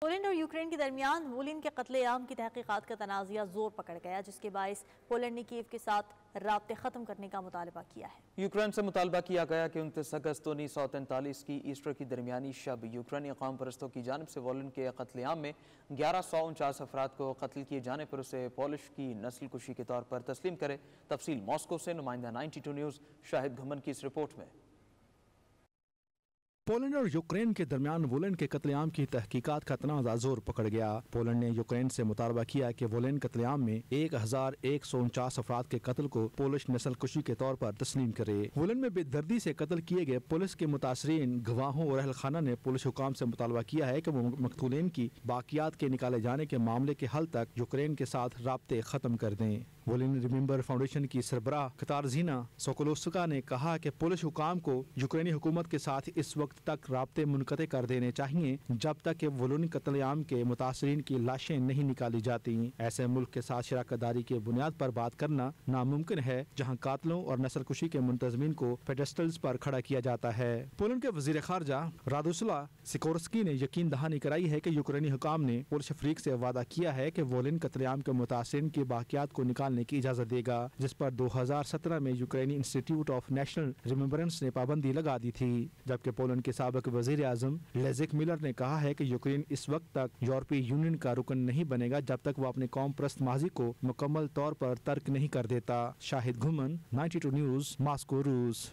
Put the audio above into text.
Poland اور Ukraine کے درمیان وولن کے قتل عام کی تحقیقات کا تنازعہ زور پکڑ گیا، جس کے باعث پولینڈ نے کیف کے ساتھ رابطے ختم کرنے کا مطالبہ کیا ہے۔ یوکرین سے مطالبہ کیا گیا کہ 29 اگست 1943 کی ایسٹر کی درمیانی شب یوکرینی قوم پرستوں کی جانب سے وولن کے قتل عام میں 1149 افراد کو قتل کیے جانے پر اسے پولش کی نسل کشی کے طور پر تسلیم کرے۔ تفصیل ماسکو سے نمائندہ 92 نیوز شاہد گھمن کی اس رپورٹ میں۔ پولینڈ اور یوکرین کے درمیان وولن کے قتل عام کی تحقیقات کا تنازع زور پکڑ گیا۔ پولینڈ نے یوکرین سے مطالبہ کیا کہ وولن قتل عام میں 1149 افراد کے قتل کو پولش نسل کشی کے طور پر تسلیم کرے۔ وولن میں بے دردی سے قتل کیے گئے پولیس کے متاثرین، گواہوں اور اہل خانہ نے پولش حکام سے مطالبہ کیا ہے کہ وہ مقتولین کی باقیات کے نکالے جانے کے معاملے کے حل تک یوکرین کے ساتھ رابطے ختم کر دیں۔ وولن ریمبر فاؤنڈیشن کی سربراہ کتارزینا سوکولوسکا نے کہا کہ پولش حکام کو یوکرینی حکومت کے ساتھ اس وقت تک رابطے منقطع کر دینے چاہیے جب تک کہ وولن قتل عام کے متاثرین کی لاشیں نہیں نکالی جاتی۔ ایسے ملک کے ساتھ شراکت داری کی بنیاد پر بات کرنا ناممکن ہے جہاں قاتلوں اور نسل کشی کے منتظمین کو پیڈسٹلز پر کھڑا کیا جاتا ہے۔ پولینڈ کے وزیر خارجہ رادوسلا سیکورسکی نے یقین دہانی کرائی ہے کہ یوکرینی حکام نے پولش فریق سے وعدہ کیا ہے کہ وولن قتل عام کے متاثرین کی باقیات کو نکالنے کی اجازت دے گا، جس پر 2017 میں یوکرینی انسٹی ٹیوٹ آف نیشنل ریممبرنس نے پابندی لگا دی تھی، جبکہ پولینڈ کے سابق وزیر اعظم لیزک ملر نے کہا ہے کہ یوکرین اس وقت تک یورپی یونین کا رکن نہیں بنے گا جب تک وہ اپنے قوم پرست ماضی کو مکمل طور پر ترک نہیں کر دیتا۔ شاہد گھمن، 92 نیوز، ماسکو، روس۔